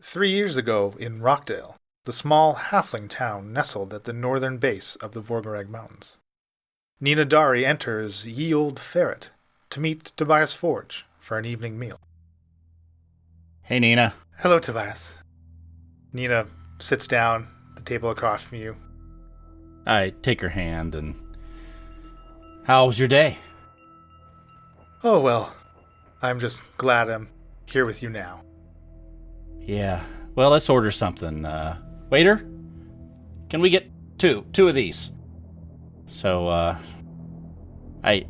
3 years ago in Rockdale, the small halfling town nestled at the northern base of the Vorgoreg Mountains. Nina Dari enters Ye Old Ferret to meet Tobias Forge for an evening meal. Hey, Nina. Hello, Tobias. Nina sits down at the table across from you. I take her hand and... How was your day? Oh, well, I'm just glad I'm here with you now. Yeah. Well, let's order something. Waiter? Can we get two of these? So, I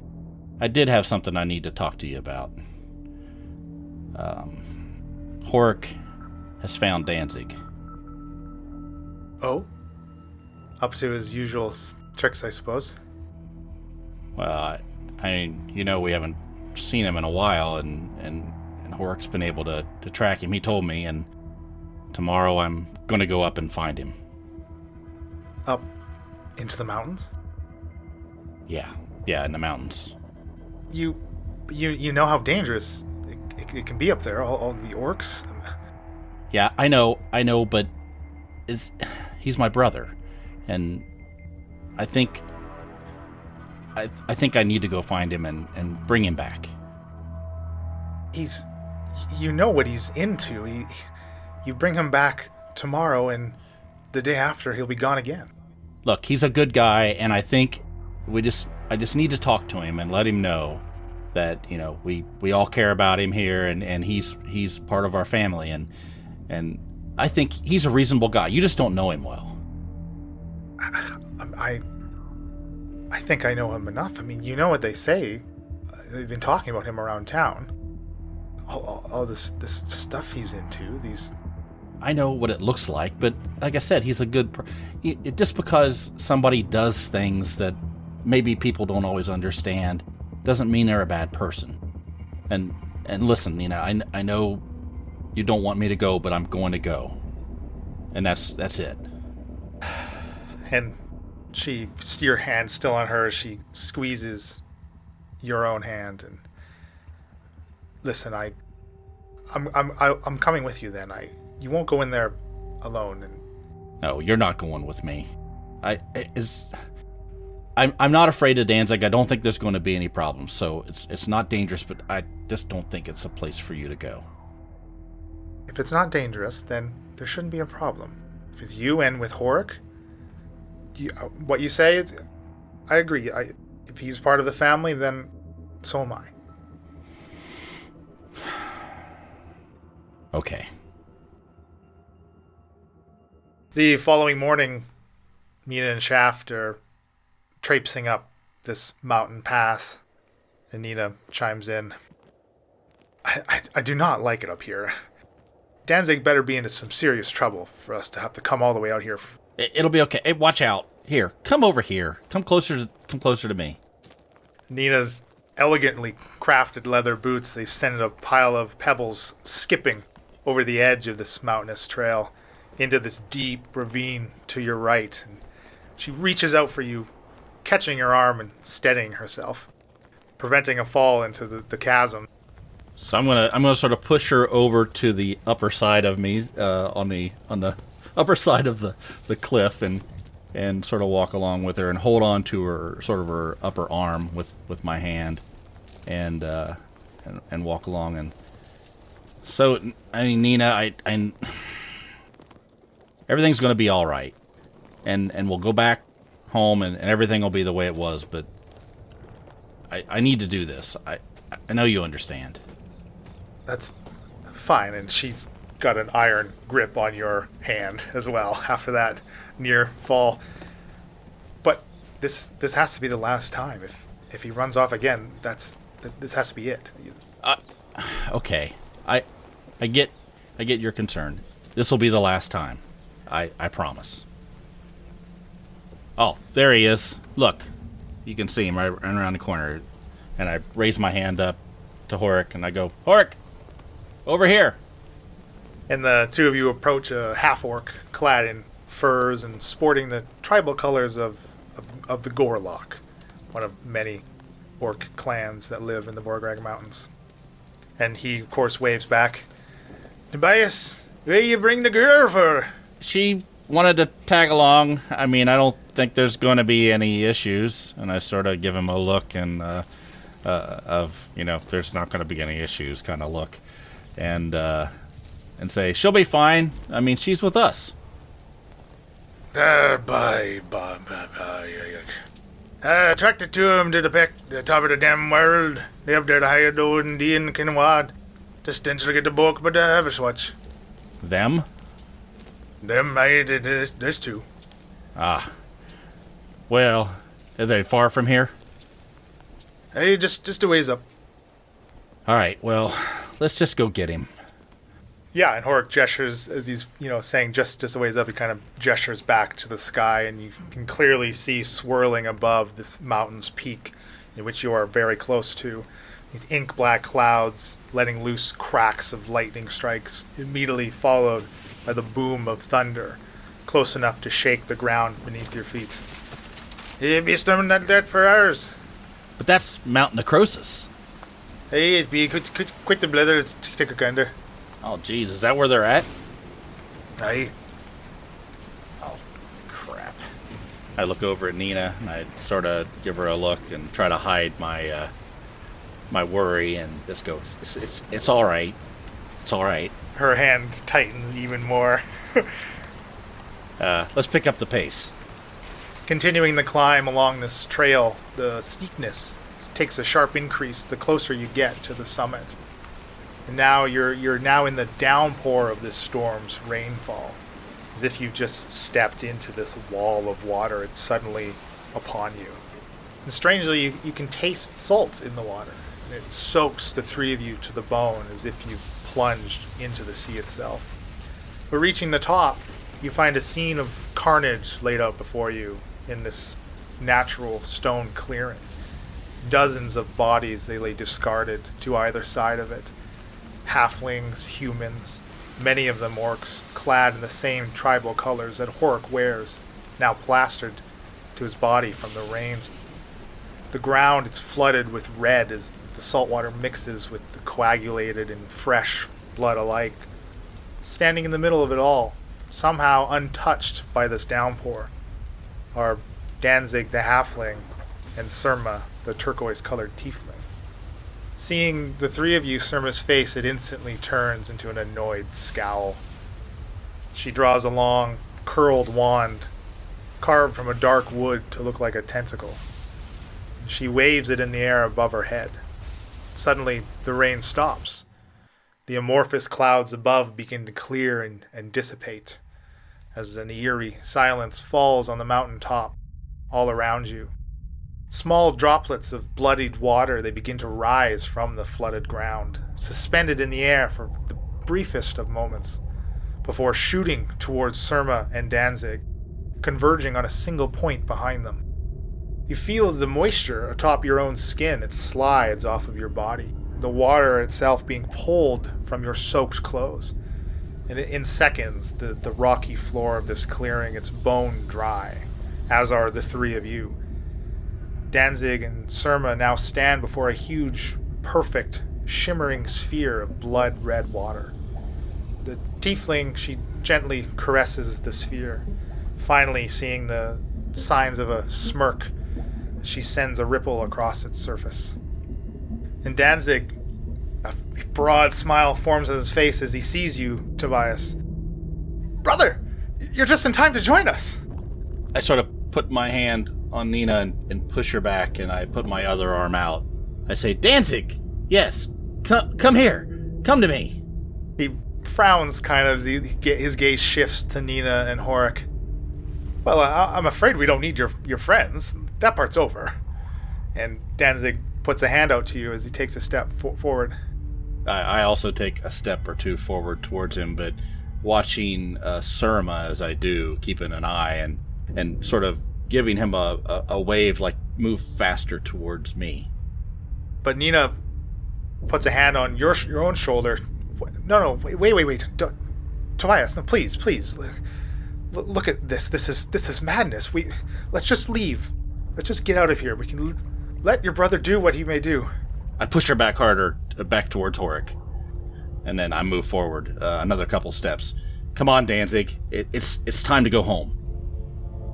did have something I need to talk to you about. Horik has found Danzig. Oh? Up to his usual tricks, I suppose. Well, we haven't seen him in a while, and Horik's been able to track him. He told me, and tomorrow I'm going to go up and find him. Up into the mountains? Yeah, in the mountains. You know how dangerous it can be up there, all the orcs? Yeah, I know, but he's my brother, and I think I need to go find him and bring him back. You know what he's into. You bring him back tomorrow, and the day after he'll be gone again. Look, he's a good guy, and I think I just need to talk to him and let him know that, we all care about him here, and he's part of our family, and I think he's a reasonable guy. You just don't know him well. I think I know him enough. I mean, you know what they say. They've been talking about him around town. All this stuff he's into, these... I know what it looks like, but like I said, he's a good... Just because somebody does things that maybe people don't always understand doesn't mean they're a bad person. And listen, I know you don't want me to go, but I'm going to go. And that's it. And your hand still on hers, she squeezes your own hand and... Listen, I'm coming with you then. You won't go in there alone. And no, you're not going with me. I'm not afraid of Danzig. I don't think there's going to be any problems. So it's not dangerous, but I just don't think it's a place for you to go. If it's not dangerous, then there shouldn't be a problem. With you and with Horik, what you say, I agree. If he's part of the family, then so am I. Okay. The following morning, Nina and Shaft are traipsing up this mountain pass, and Nina chimes in. I do not like it up here. Danzig better be into some serious trouble for us to have to come all the way out here. It'll be okay. Hey, watch out. Here, come over here. Come closer to me. Nina's elegantly crafted leather boots, they send a pile of pebbles skipping over the edge of this mountainous trail into this deep ravine to your right. And she reaches out for you, catching your arm and steadying herself, preventing a fall into the chasm. So I'm gonna sort of push her over to the upper side of me, on the upper side of the cliff, and sort of walk along with her and hold on to her upper arm with my hand, and walk along. And so, I mean, Nina, I everything's going to be all right, and we'll go back home, and everything will be the way it was. But I need to do this. I know you understand. That's fine, and she's got an iron grip on your hand as well after that near fall. But this has to be the last time. If he runs off again, this has to be it. Okay. I get your concern. This will be the last time. I promise. Oh, there he is. Look. You can see him right around the corner. And I raise my hand up to Horik and I go, "Horik! Over here!" And the two of you approach a half-orc clad in furs and sporting the tribal colors of the Gorlock, one of many orc clans that live in the Vorgoreg Mountains. And he, of course, waves back. Tobias, Where you bring the girl for? She wanted to tag along. I mean, I don't think there's going to be any issues. And I sort of give him a look and there's not going to be any issues kind of look. And say, she'll be fine. I mean, she's with us. Attracted to him to the top of the damn world. They up there to hire doing the in Kinwad. Just to get the book, but have a swatch. Them? Them, there's two. Ah. Well, are they far from here? Hey, just a ways up. All right, well, let's just go get him. Yeah, and Horik gestures as he's, saying just a ways up. He kind of gestures back to the sky, and you can clearly see swirling above this mountain's peak, in which you are very close to. These ink-black clouds letting loose cracks of lightning strikes, immediately followed by the boom of thunder, close enough to shake the ground beneath your feet. He'd be storming that for hours. But that's Mount Necrosis. Hey, it'd be quick to blether to take a gander. Oh, geez, is that where they're at? Aye. Oh, crap. I look over at Nina, and I sort of give her a look and try to hide my my worry, and just go, it's all right. It's all right. Her hand tightens even more. Let's pick up the pace. Continuing the climb along this trail, the steepness takes a sharp increase the closer you get to the summit. And now you're now in the downpour of this storm's rainfall. As if you've just stepped into this wall of water. It's suddenly upon you. And strangely, you can taste salt in the water. And it soaks the three of you to the bone as if you've plunged into the sea itself. But reaching the top, you find a scene of carnage laid out before you in this natural stone clearing. Dozens of bodies they lay discarded to either side of it. Halflings, humans, many of them orcs, clad in the same tribal colors that Horik wears, now plastered to his body from the rains. The ground is flooded with red as the saltwater mixes with the coagulated and fresh blood alike. Standing in the middle of it all, somehow untouched by this downpour, are Danzig the halfling and Surma the turquoise-colored tiefling. Seeing the three of you, Surma's face, it instantly turns into an annoyed scowl. She draws a long, curled wand, carved from a dark wood to look like a tentacle. She waves it in the air above her head. Suddenly, the rain stops. The amorphous clouds above begin to clear and dissipate, as an eerie silence falls on the mountain top all around you. Small droplets of bloodied water, they begin to rise from the flooded ground, suspended in the air for the briefest of moments, before shooting towards Surma and Danzig, converging on a single point behind them. You feel the moisture atop your own skin. It slides off of your body, the water itself being pulled from your soaked clothes. And in seconds, the rocky floor of this clearing, it's bone dry, as are the three of you. Danzig and Surma now stand before a huge, perfect, shimmering sphere of blood-red water. The tiefling, she gently caresses the sphere, finally seeing the signs of a smirk as she sends a ripple across its surface. And Danzig, a broad smile forms on his face as he sees you, Tobias. Brother, you're just in time to join us. I sort of put my hand on Nina and push her back, and I put my other arm out. I say, Danzig, yes, come here. Come to me. He frowns kind of as his gaze shifts to Nina and Horik. Well, I'm afraid we don't need your friends. That part's over. And Danzig puts a hand out to you as he takes a step forward. I also take a step or two forward towards him, but watching Surma as I do, keeping an eye and sort of giving him a wave, like move faster towards me. But Nina puts a hand on your own shoulder. No, wait. Tobias, no, please. Look at this. This is madness. Let's just leave. Let's just get out of here. We can let your brother do what he may do. I push her back harder, back towards Horik. And then I move forward another couple steps. Come on, Danzig. It's time to go home.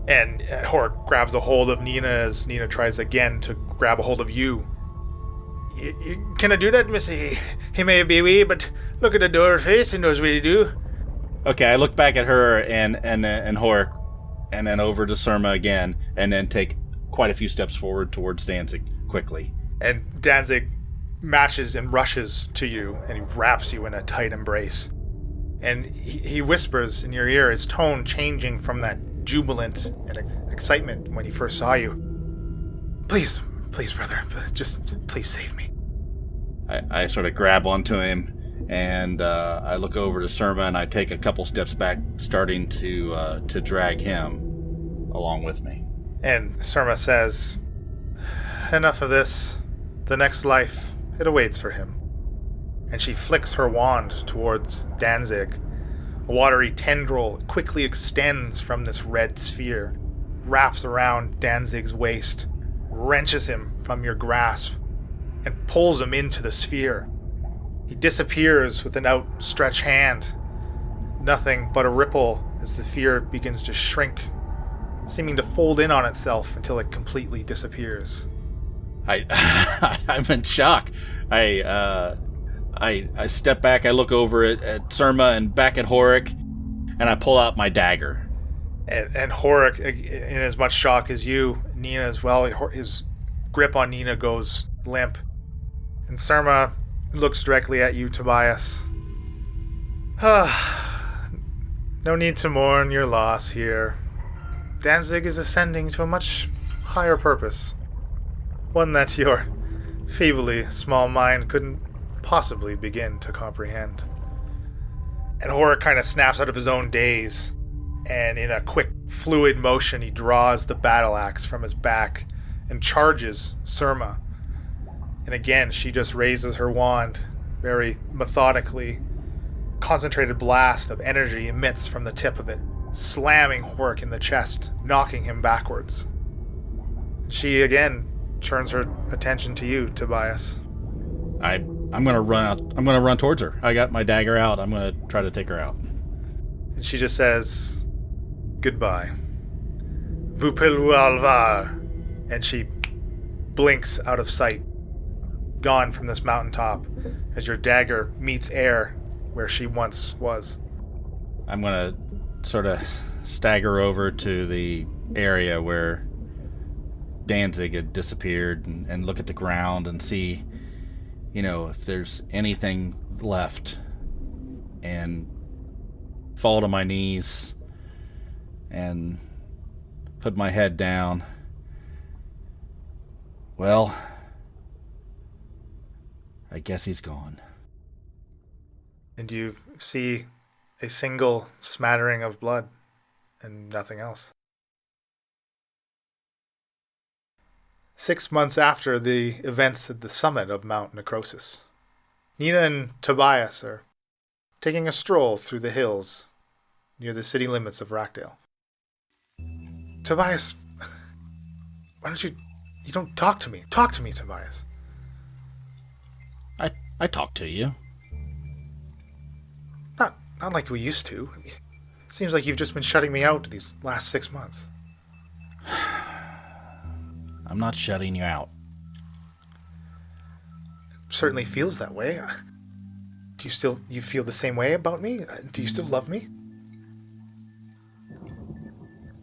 And Hork grabs a hold of Nina as Nina tries again to grab a hold of you. Can I do that, missy? He may be wee, but look at the door face, he knows what he do. Okay, I look back at her and Hork, and then over to Surma again, and then take quite a few steps forward towards Danzig quickly. And Danzig matches and rushes to you, and he wraps you in a tight embrace. And he whispers in your ear, his tone changing from that jubilant and excitement when he first saw you. Please, brother, just please save me. I sort of grab onto him, and I look over to Surma, and I take a couple steps back, starting to drag him along with me. And Surma says, enough of this. The next life, it awaits for him. And she flicks her wand towards Danzig. A watery tendril quickly extends from this red sphere, wraps around Danzig's waist, wrenches him from your grasp, and pulls him into the sphere. He disappears with an outstretched hand. Nothing but a ripple as the sphere begins to shrink, seeming to fold in on itself until it completely disappears. I'm in shock. I step back, I look over at Surma and back at Horik, and I pull out my dagger. And Horik, in as much shock as you, Nina as well, his grip on Nina goes limp. And Surma looks directly at you, Tobias. No need to mourn your loss here. Danzig is ascending to a much higher purpose. One that your feebly small mind couldn't possibly begin to comprehend. And Horik kind of snaps out of his own daze, and in a quick, fluid motion, he draws the battle axe from his back and charges Surma. And again, she just raises her wand, very methodically. Concentrated blast of energy emits from the tip of it, slamming Horik in the chest, knocking him backwards. She again turns her attention to you, Tobias. I'm gonna run out. I'm gonna run towards her. I got my dagger out. I'm gonna try to take her out. And she just says, goodbye. Vous pouvez alvar. And she blinks out of sight, gone from this mountaintop, as your dagger meets air where she once was. I'm gonna sort of stagger over to the area where Danzig had disappeared and look at the ground and see, if there's anything left, and fall to my knees and put my head down. Well, I guess he's gone. And you see a single smattering of blood and nothing else. 6 months after the events at the summit of Mount Necrosis, Nina and Tobias are taking a stroll through the hills near the city limits of Rockdale. Tobias, why don't you don't talk to me? Talk to me, Tobias. I talk to you. Not like we used to. It seems like you've just been shutting me out these last 6 months. I'm not shutting you out. It certainly feels that way. Do you feel the same way about me? Do you still love me?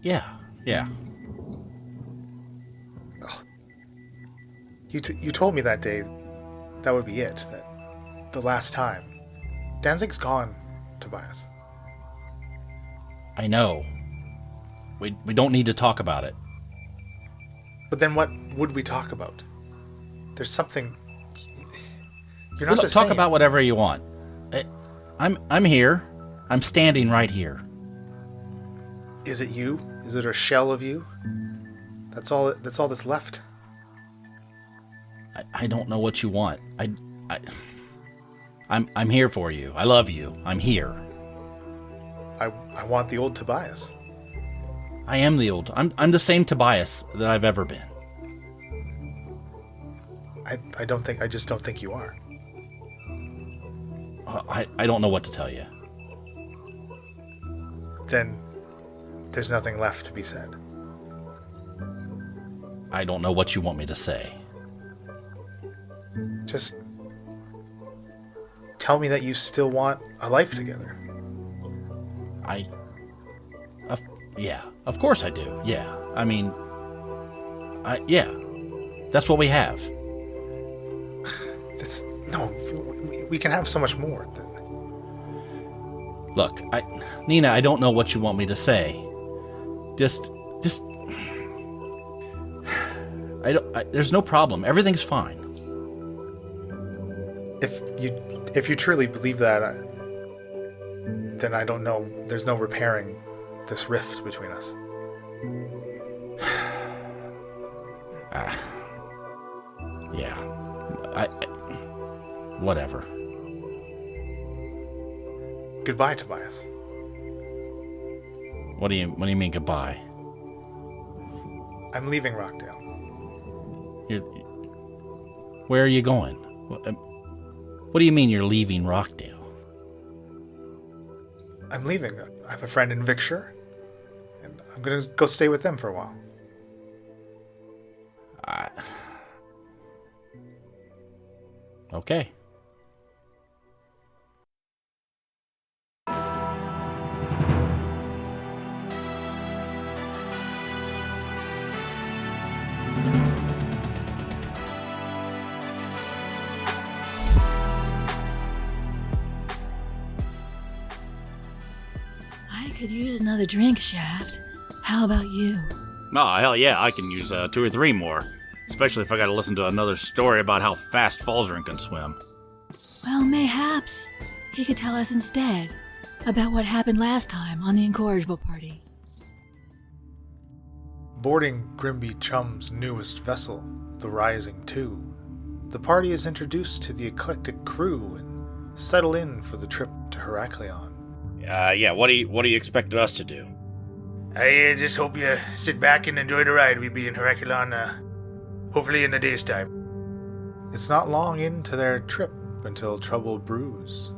Yeah. Oh. You told me that day that would be it, that the last time. Danzig's gone, Tobias. I know. We don't need to talk about it. But then what would we talk about? There's something... You're not Look, the same. talk about whatever you want. I'm here. I'm standing right here. Is it you? Is it a shell of you? That's all that's left. I don't know what you want. I'm here for you. I love you. I'm here. I want the old Tobias. I am the old. I'm the same Tobias that I've ever been. I just don't think you are. I don't know what to tell you. Then there's nothing left to be said. I don't know what you want me to say. Just tell me that you still want a life together. Yeah, of course I do. Yeah, I mean, yeah, that's what we have. We can have so much more. Look, Nina, I don't know what you want me to say. Just, there's no problem. Everything's fine. If you truly believe that, then I don't know. There's no repairing this rift between us. Yeah. Whatever. Goodbye, Tobias. What do you mean goodbye? I'm leaving Rockdale. Where are you going? What do you mean you're leaving Rockdale? I'm leaving. I have a friend in Vicshire, and I'm going to go stay with them for a while. Okay. I could use another drink, Shaft. How about you? Oh, hell yeah, I can use 2 or 3 more. Especially if I gotta listen to another story about how fast Falzarin can swim. Well, mayhaps he could tell us instead about what happened last time on the Incorrigible party. Boarding Grimby Chum's newest vessel, the Rising 2, the party is introduced to the eclectic crew and settle in for the trip to Heraklion. Yeah, what do you expect us to do? I just hope you sit back and enjoy the ride. We'll be in Heraklion, hopefully in a day's time. It's not long into their trip until trouble brews.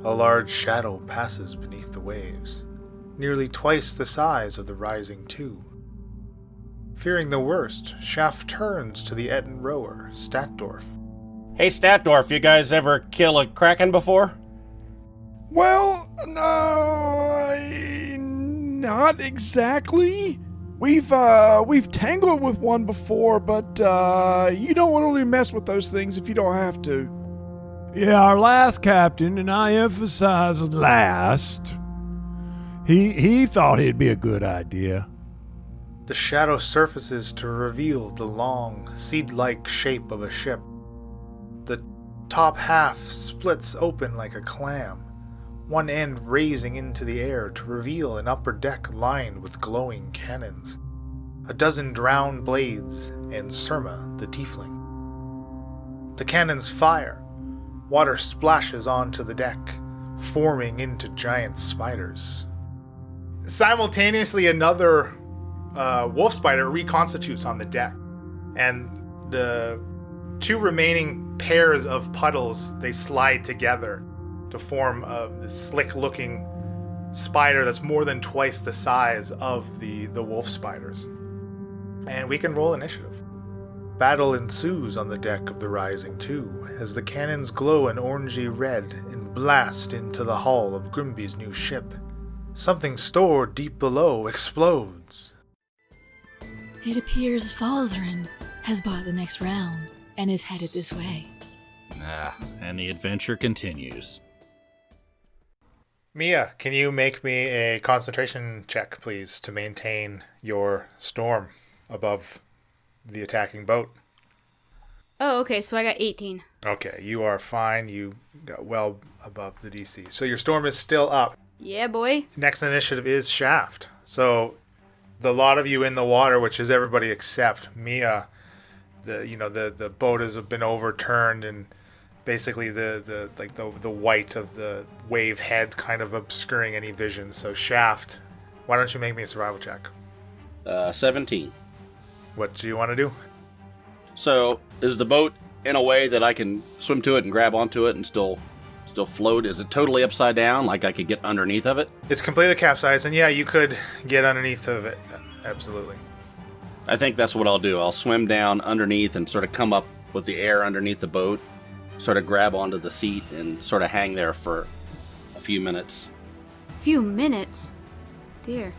A large shadow passes beneath the waves, nearly twice the size of the Rising 2. Fearing the worst, Shaft turns to the Etten rower, Statdorf. Hey, Statdorf, you guys ever kill a kraken before? Well, no, not exactly. We've tangled with one before, but you don't really mess with those things if you don't have to. Yeah, our last captain, and I emphasize last, he thought it'd be a good idea. The shadow surfaces to reveal the long, seed-like shape of a ship. The top half splits open like a clam, one end raising into the air to reveal an upper deck lined with glowing cannons, a dozen drowned blades, and Surma, the tiefling. The cannons fire. Water splashes onto the deck, forming into giant spiders. Simultaneously, another wolf spider reconstitutes on the deck, and the 2 remaining pairs of puddles, they slide together to form this slick-looking spider that's more than twice the size of the wolf spiders. And we can roll initiative. Battle ensues on the deck of the Rising 2 as the cannons glow an orangey red and blast into the hull of Grimby's new ship. Something stored deep below explodes. It appears Falzarin has bought the next round and is headed this way. And the adventure continues. Mia, can you make me a concentration check, please, to maintain your storm above the attacking boat? Oh, okay, so I got 18. Okay, you are fine. You got well above the DC. So your storm is still up. Yeah, boy. Next initiative is Shaft. So the lot of you in the water, which is everybody except Mia, the boat has been overturned, and basically the white of the wave head kind of obscuring any vision. So Shaft, why don't you make me a survival check? 17. What do you want to do? So, is the boat in a way that I can swim to it and grab onto it and still still float? Is it totally upside down, like I could get underneath of it? It's completely capsized, and yeah, you could get underneath of it. Absolutely. I think that's what I'll do. I'll swim down underneath and sort of come up with the air underneath the boat, sort of grab onto the seat and sort of hang there for a few minutes. Few minutes? Dear.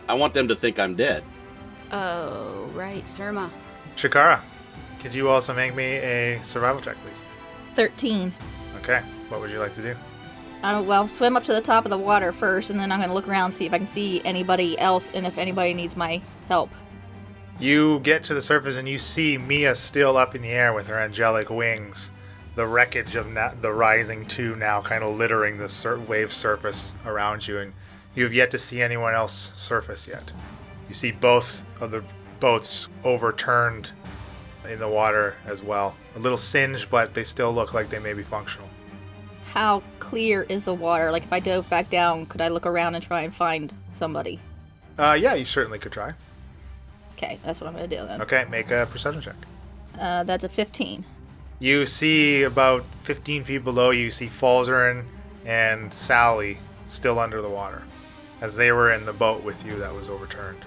I want them to think I'm dead. Oh, right, Surma. Shakara, could you also make me a survival check, please? 13. Okay. What would you like to do? Well, swim up to the top of the water first, and then I'm going to look around, see if I can see anybody else, and if anybody needs my help. You get to the surface and you see Mia still up in the air with her angelic wings. The wreckage of the Rising 2 now kind of littering the wave surface around you, and you have yet to see anyone else surface yet. You see both of the boats overturned in the water as well. A little singed, but they still look like they may be functional. How clear is the water? Like, if I dove back down, could I look around and try and find somebody? Yeah, you certainly could try. Okay, that's what I'm going to do then. Okay, make a perception check. That's a 15. You see about 15 feet below you see Falzarin and Sally still under the water, as they were in the boat with you that was overturned.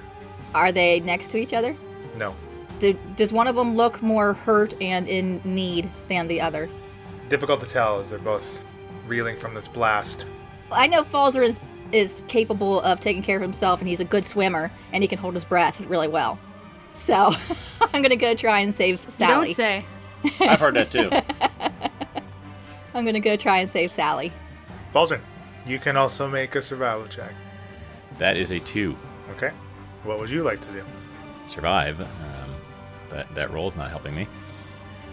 Are they next to each other? No. Does one of them look more hurt and in need than the other? Difficult to tell as they're both reeling from this blast. I know Falzer is capable of taking care of himself, and he's a good swimmer, and he can hold his breath really well. So, I'm going to go try and save Sally. You don't say. I've heard that too. I'm going to go try and save Sally. Falzarin, you can also make a survival check. That is a 2. Okay. What would you like to do? Survive. But that roll's not helping me.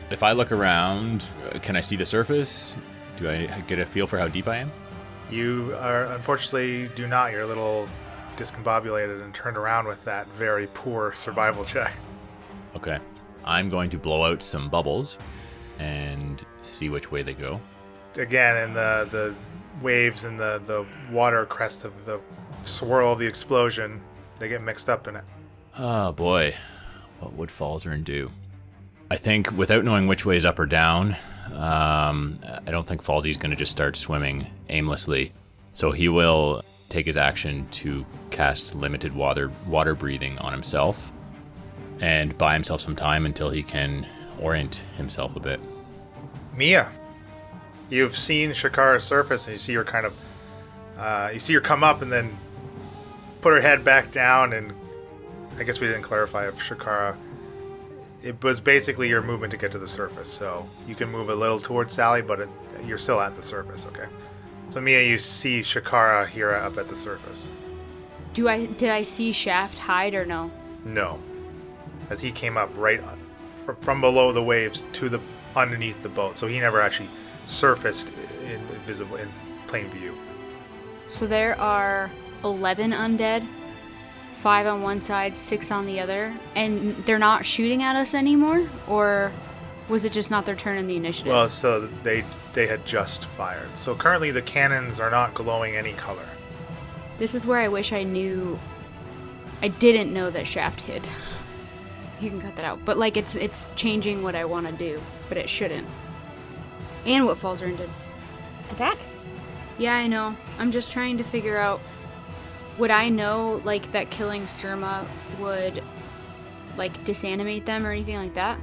If I look around, can I see the surface? Do I get a feel for how deep I am? You are, unfortunately, do not. You're a little discombobulated and turned around with that very poor survival check. Okay. I'm going to blow out some bubbles and see which way they go. Again, in the waves and the water crest of the swirl of the explosion, they get mixed up in it. Oh boy, what would Falzarin do? I think without knowing which way is up or down, I don't think Falzy's going to just start swimming aimlessly. So he will take his action to cast limited water breathing on himself and buy himself some time until he can orient himself a bit. Mia, you've seen Shakara's surface, and you see her kind of, you see her come up and then put her head back down, and I guess we didn't clarify if Shakara, it was basically your movement to get to the surface, so you can move a little towards Sally, but you're still at the surface, okay? So Mia, you see Shakara here up at the surface. Did I see Shaft hide or no? No, as he came up right from below the waves to the underneath the boat, so he never actually surfaced in plain view. So there are 11 undead, 5 on one side, 6 on the other, and they're not shooting at us anymore? Or was it just not their turn in the initiative? Well, so they had just fired. So currently the cannons are not glowing any color. This is where I wish I didn't know that Shaft hid. You can cut that out. But like it's changing what I want to do, but it shouldn't. And what Falzarin did. Attack? Yeah, I know. I'm just trying to figure out, would I know like that killing Surma would like disanimate them or anything like that?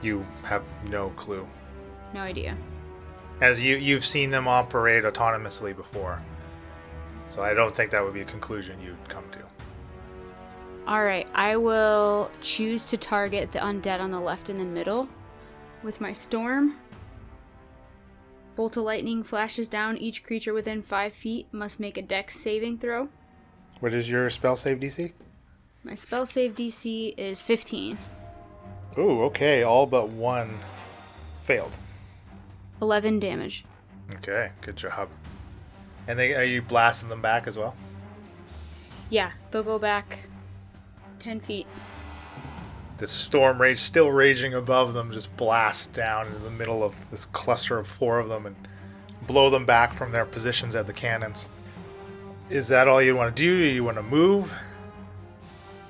You have no clue. No idea. As you've seen them operate autonomously before. So I don't think that would be a conclusion you'd come to. Alright, I will choose to target the undead on the left and the middle with my storm. Bolt of lightning flashes down. Each creature within 5 feet must make a dex saving throw. What is your spell save DC? My spell save DC is 15. Ooh, okay. All but one failed. 11 damage. Okay, good job. And are you blasting them back as well? Yeah, they'll go back 10 feet. The storm rage still raging above them just blasts down into the middle of this cluster of 4 of them and blow them back from their positions at the cannons. Is that all you want to do? Do you want to move?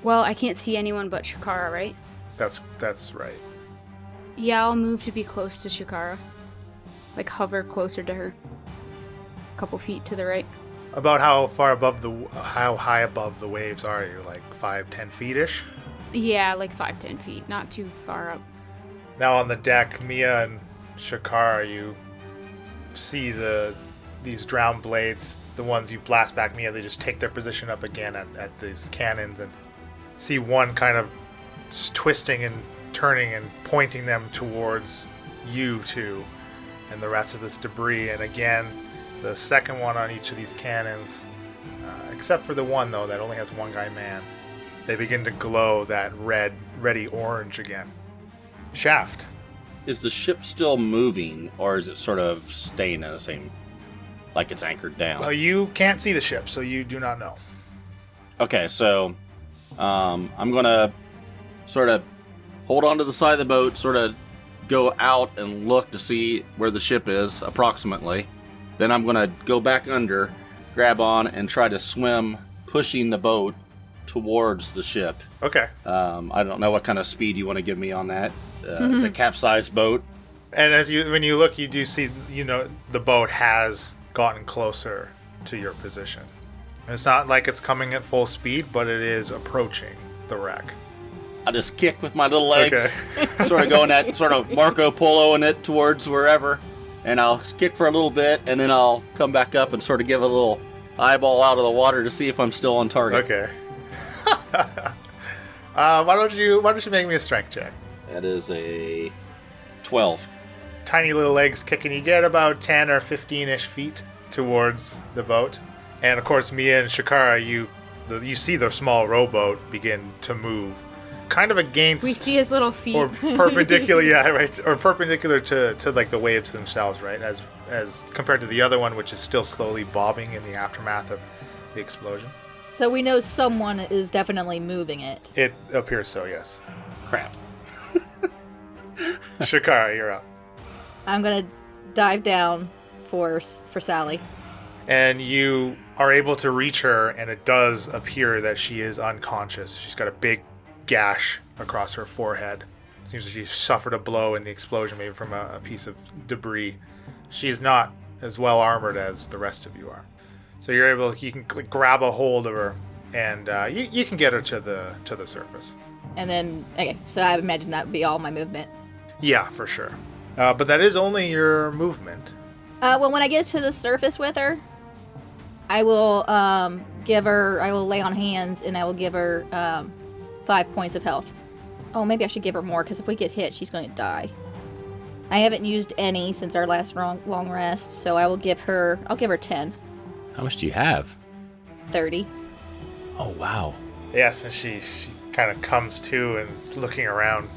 Well, I can't see anyone but Shakara, right? That's right. Yeah, I'll move to be close to Shakara. Like hover closer to her. a couple feet to the right. About how high above the waves are you? Like 5-10 feet-ish? Yeah, like 5-10 feet, not too far up. Now on the deck, Mia and Shakara, you see these drowned blades, the ones you blast back Mia, they just take their position up again at these cannons and see one kind of twisting and turning and pointing them towards you two and the rest of this debris. And again, the second one on each of these cannons, except for the one though that only has one guy manned, they begin to glow that reddy orange again. Shaft. Is the ship still moving, or is it sort of staying in the same, like it's anchored down? Well, you can't see the ship, so you do not know. Okay, so I'm going to sort of hold on to the side of the boat, sort of go out and look to see where the ship is, approximately. Then I'm going to go back under, grab on, and try to swim, pushing the boat towards the ship. Okay. I don't know what kind of speed you want to give me on that. It's a capsized boat. And when you look, you do see, the boat has gotten closer to your position. It's not like it's coming at full speed, but it is approaching the wreck. I just kick with my little legs, Okay. sort of going that sort of Marco Polo-ing it towards wherever, and I'll kick for a little bit, and then I'll come back up and sort of give a little eyeball out of the water to see if I'm still on target. Okay. Why don't you make me a strength check? That is a 12. Tiny little legs kicking. You get about 10 or 15-ish feet towards the boat. And of course, Mia and Shakara, you see the small rowboat begin to move. Kind of against... We see his little feet. Or perpendicular, yeah, right. Or perpendicular to like the waves themselves, right? As compared to the other one, which is still slowly bobbing in the aftermath of the explosion. So we know someone is definitely moving it. It appears so, yes. Crap. Shakara, you're up. I'm gonna dive down for Sally. And you are able to reach her, and it does appear that she is unconscious. She's got a big gash across her forehead. Seems like she suffered a blow in the explosion, maybe from a piece of debris. She is not as well armored as the rest of you are. So you can grab a hold of her, and you can get her to the surface. And then, okay, so I imagine that would be all my movement. Yeah, for sure. But that is only your movement. Well, when I get to the surface with her, I will I will lay on hands, and I will give her 5 points of health. Oh, maybe I should give her more, because if we get hit, she's going to die. I haven't used any since our last long rest, so I'll give her 10. How much do you have? 30. Oh, wow. Yes, and she kind of comes to and is looking around,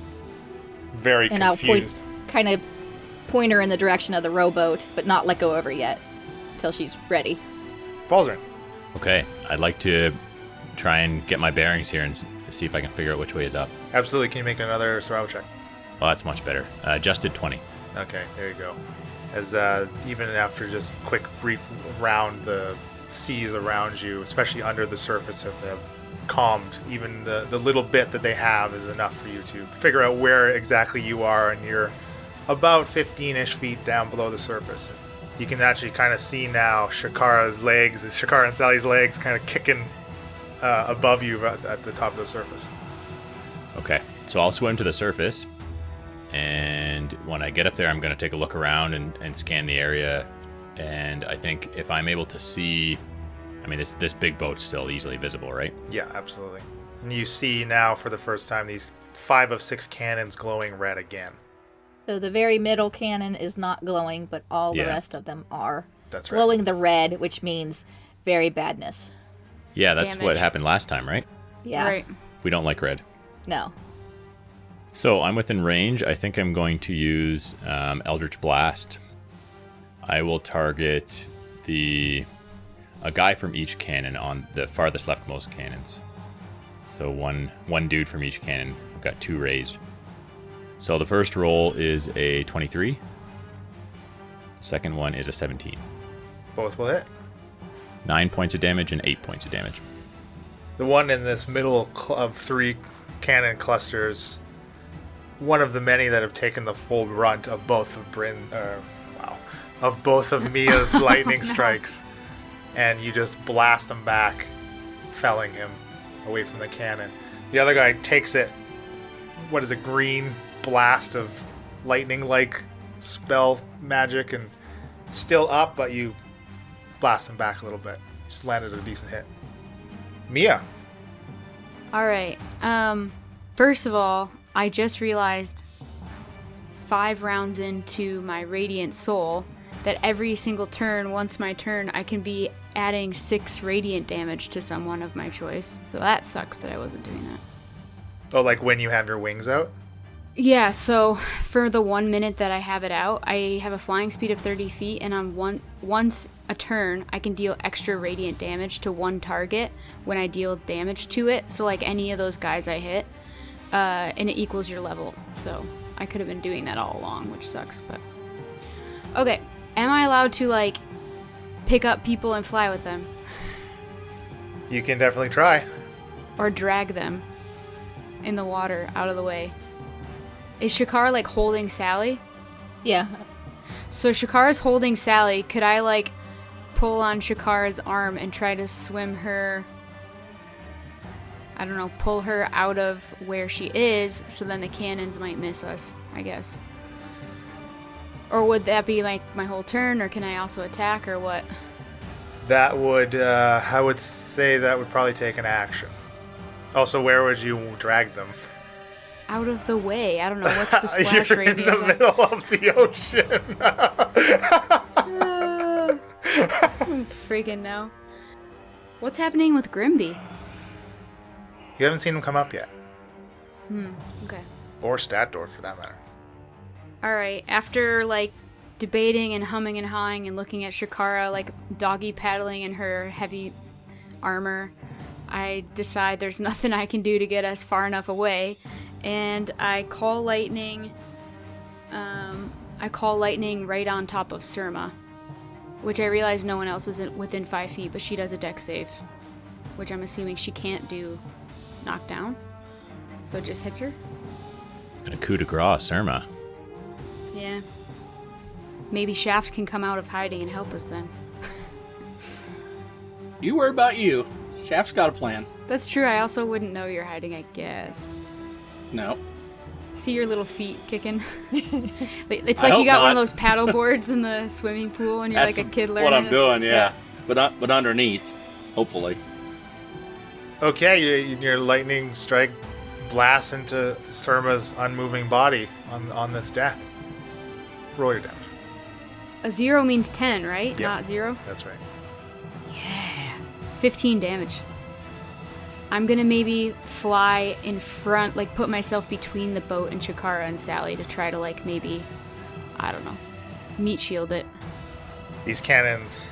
very And confused. I'll kind of point her in the direction of the rowboat, but not let go of her yet, till she's ready. Balzern. Okay, I'd like to try and get my bearings here and see if I can figure out which way is up. Absolutely. Can you make another survival check? Oh, that's much better. Adjusted 20. Okay, there you go. As even after just quick, brief round, the seas around you, especially under the surface, have calmed. Even the little bit that they have is enough for you to figure out where exactly you are, and you're about 15-ish feet down below the surface. You can actually kind of see now Shakara and Sally's legs kind of kicking above you at the top of the surface. Okay, so I'll swim to the surface, and when I get up there, I'm going to take a look around and scan the area, and I think if I'm able to see... I mean, this big boat's still easily visible, right? Yeah, absolutely. And you see now for the first time these 5 of 6 cannons glowing red again. So the very middle cannon is not glowing, but all the rest of them are. That's right. Glowing the red, which means very badness. Yeah, that's Damage. what happened last time, right? Yeah. Right. We don't like red. No. So I'm within range. I think I'm going to use Eldritch Blast. I will target a guy from each cannon on the farthest leftmost cannons. So one dude from each cannon. I've got 2 raised. So the first roll is a 23. Second one is a 17. Both will hit. 9 points of damage and 8 points of damage. The one in this middle of 3 cannon clusters, one of the many that have taken the full brunt of both of of both of Mia's lightning strikes, and you just blast him back, felling him away from the cannon. The other guy takes it, what is a green blast of lightning-like spell magic, and still up, but you blast him back a little bit. Just landed a decent hit. Mia. Alright, first of all, I just realized 5 rounds into my Radiant Soul that every single turn, once my turn, I can be adding 6 radiant damage to someone of my choice. So that sucks that I wasn't doing that. Oh, like when you have your wings out? Yeah, so for the 1 minute that I have it out, I have a flying speed of 30 feet, and on once a turn, I can deal extra radiant damage to one target when I deal damage to it. So like any of those guys I hit, and it equals your level. So I could have been doing that all along, which sucks, but... Okay, am I allowed to, like, pick up people and fly with them? You can definitely try. Or drag them in the water out of the way? Is Shakara, like, holding Sally? Yeah. So Shakara's holding Sally. Could I, like, pull on Shakara's arm and try to swim her... I don't know, pull her out of where she is, so then the cannons might miss us, I guess. Or would that be my whole turn, or can I also attack, or what? That would, I would say that would probably take an action. Also, where would you drag them? Out of the way. I don't know, what's the splash You're radius? in the middle of the ocean. Freaking no. What's happening with Grimby? You haven't seen him come up yet. Okay. Or Statdorf, for that matter. Alright, after, like, debating and humming and hawing and looking at Shakara, like, doggy paddling in her heavy armor, I decide there's nothing I can do to get us far enough away, and I call lightning, right on top of Surma, which I realize no one else is within 5 feet, but she does a dex save, which I'm assuming she can't do knockdown, so it just hits her. And a coup de grace, Surma. Yeah. Maybe Shaft can come out of hiding and help us then. You worry about you. Shaft's got a plan. That's true, I also wouldn't know you're hiding, I guess. No. See your little feet kicking. It's like you got one of those paddle boards in the swimming pool and you're That's like a kid learning what I'm it. doing, yeah. But underneath, hopefully. Okay, your lightning strike blasts into Surma's unmoving body on this deck. Roll your damage. A 0 means 10, right? Yep. Not 0? That's right. 15 damage. I'm gonna maybe fly in front, like put myself between the boat and Shakara and Sally to try to, like, maybe, I don't know, meat shield it. These cannons,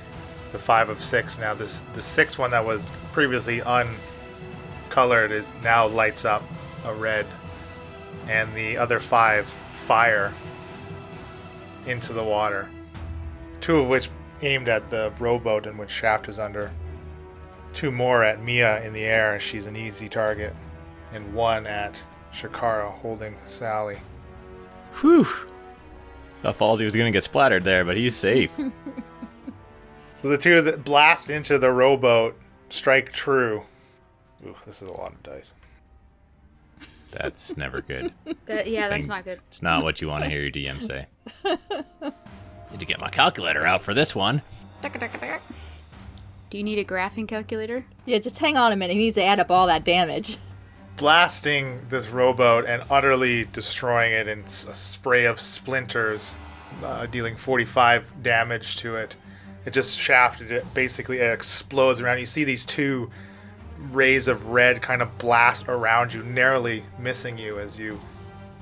the 5 of 6 now, the 6th one that was previously uncolored is now lights up a red, and the other 5 fire into the water. 2 of which aimed at the rowboat in which Shaft is under. 2 more at Mia in the air, she's an easy target. And 1 at Shakara holding Sally. Whew. Thought Falsey was going to get splattered there, but he's safe. So the 2 that blast into the rowboat strike true. Ooh, this is a lot of dice. That's never good. That's not good. It's not what you want to hear your DM say. Need to get my calculator out for this one. Do you need a graphing calculator? Yeah, just hang on a minute. He needs to add up all that damage. Blasting this rowboat and utterly destroying it in a spray of splinters, dealing 45 damage to it. It just shafted it, basically it explodes around. You see these 2 rays of red kind of blast around you, narrowly missing you as you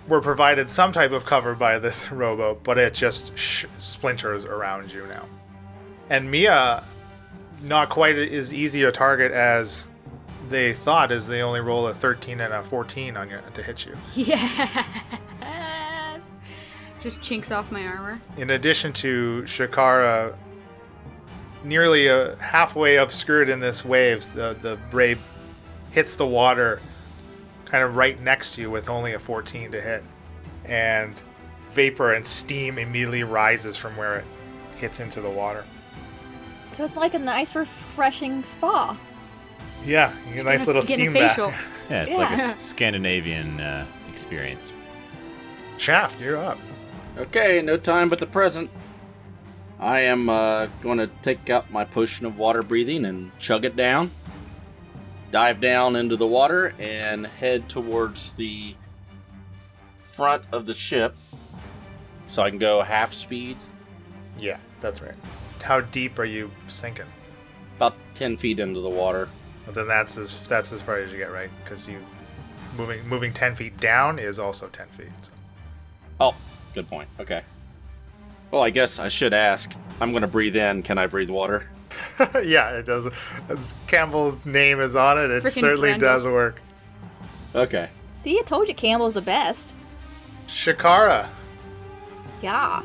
were provided some type of cover by this rowboat, but it just splinters around you now. And Mia, not quite as easy a target as they thought, as they only roll a 13 and a 14 on you to hit you. Yes! Just chinks off my armor. In addition to Shakara, nearly halfway obscured in this waves, the ray hits the water kind of right next to you with only a 14 to hit. And vapor and steam immediately rises from where it hits into the water. So it's like a nice, refreshing spa. Yeah, you get a nice little Getting a steam facial. bath. Yeah, it's like a Scandinavian experience. Shaft, you're up. Okay, no time but the present. I am going to take out my potion of water breathing and chug it down. Dive down into the water and head towards the front of the ship so I can go half speed. Yeah, that's right. How deep are you sinking? About 10 feet into the water. Well, then that's as far as you get, right? Because you moving 10 feet down is also 10 feet. So. Oh, good point. Okay. Well, I guess I should ask. I'm going to breathe in. Can I breathe water? Yeah, it does. As Campbell's name is on it, it Frickin' certainly Brendel. does work. Okay. See, I told you Campbell's the best. Shakara. Yeah.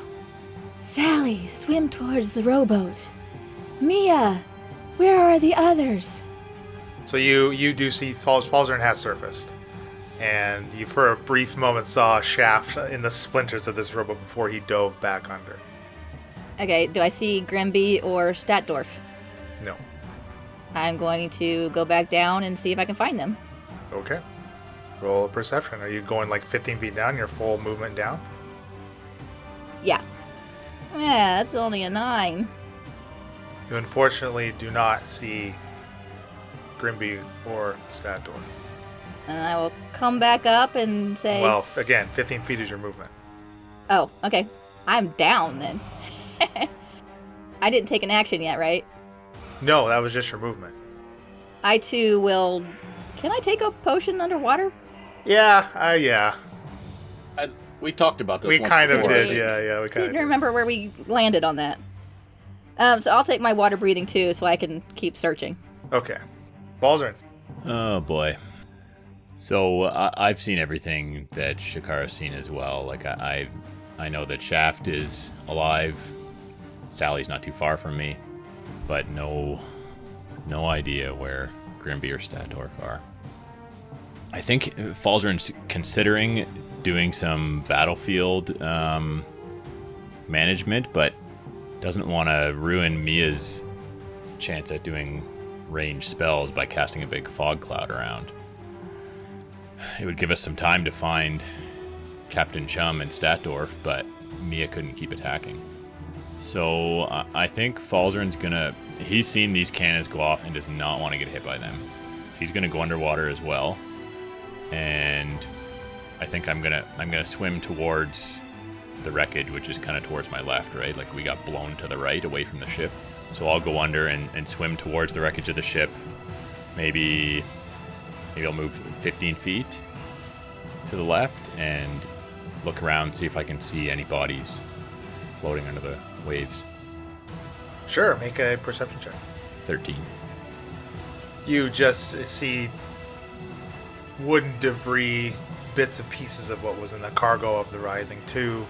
Sally, swim towards the rowboat. Mia, where are the others? So you do see Falzarin has surfaced. And you for a brief moment saw Shaft in the splinters of this rowboat before he dove back under. Okay, do I see Grimby or Statdorf? No. I'm going to go back down and see if I can find them. Okay. Roll a perception. Are you going like 15 feet down, your full movement down? Yeah. Yeah, that's only a 9. You unfortunately do not see Grimby or Statdorf. And I will come back up and say... Well, again, 15 feet is your movement. Oh, okay. I'm down then. I didn't take an action yet, right? No, that was just your movement. I too will... Can I take a potion underwater? Yeah, yeah. We talked about this We once kind of before. did, yeah, we I kind of didn't remember where we landed on that. So I'll take my water breathing too so I can keep searching. Okay. Balzarin. Oh boy. So I've seen everything that Shakara's seen as well. Like I know that Shaft is alive. Sally's not too far from me, but no idea where Grimby or Statdorf are. I think Falzarin's considering doing some battlefield management, but doesn't want to ruin Mia's chance at doing ranged spells by casting a big fog cloud around. It would give us some time to find Captain Chum and Statdorf, but Mia couldn't keep attacking. So I think Falzarin's gonna... He's seen these cannons go off and does not want to get hit by them. He's gonna go underwater as well. And I think I'm gonna swim towards the wreckage, which is kind of towards my left, right? Like we got blown to the right away from the ship. So I'll go under and swim towards the wreckage of the ship. Maybe I'll move 15 feet to the left and look around, see if I can see any bodies floating under the waves. Sure, make a perception check. 13. You just see wooden debris, bits and pieces of what was in the cargo of the Rising 2,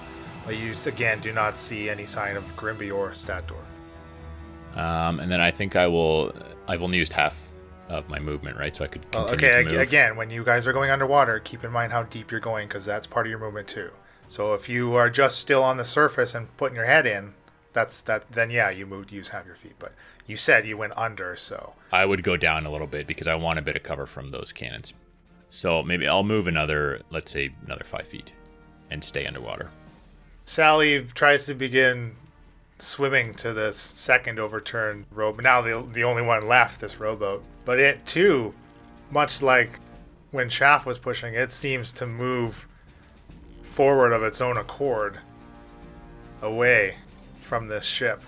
but you, again, do not see any sign of Grimby or Statdorf. And then I think I've only used half of my movement, right? So I could continue Okay, to move. again, when you guys are going underwater, keep in mind how deep you're going, because that's part of your movement too. So if you are just still on the surface and putting your head in, then yeah, you use half your feet. But you said you went under, so I would go down a little bit because I want a bit of cover from those cannons. So maybe I'll move another 5 feet and stay underwater. Sally tries to begin swimming to this second overturned rowboat. Now the only one left, this rowboat. But it too, much like when Shaft was pushing, it seems to move forward of its own accord away from this ship.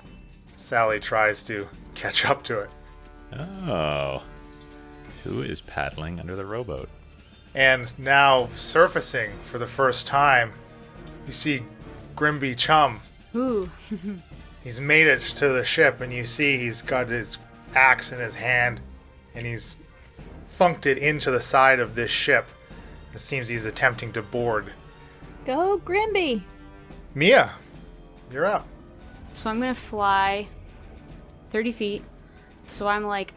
Sally tries to catch up to it. Oh. Who is paddling under the rowboat? And now surfacing for the first time, you see Grimby Chum. Ooh. He's made it to the ship, and you see he's got his axe in his hand, and he's thunked it into the side of this ship. It seems he's attempting to board. Go, Grimby! Mia, you're up. So I'm gonna fly 30 feet. So I'm like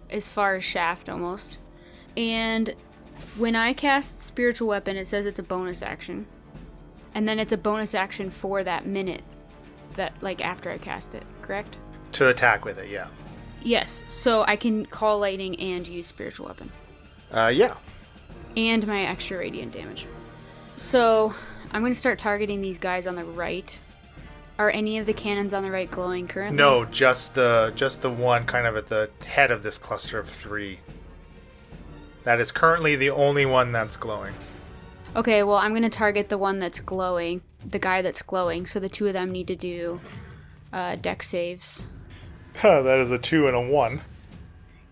as far as Shaft almost. And when I cast Spiritual Weapon, it says it's a bonus action. And then it's a bonus action for that minute. that like after I cast it, correct? To attack with it, yeah. Yes. So I can call lightning and use spiritual weapon. Yeah. And my extra radiant damage. So I'm going to start targeting these guys on the right. Are any of the cannons on the right glowing currently? No, just the one kind of at the head of this cluster of 3. That is currently the only one that's glowing. Okay, well, I'm going to target the one that's glowing, the guy that's glowing, so the 2 of them need to do dex saves. That is a 2 and a 1.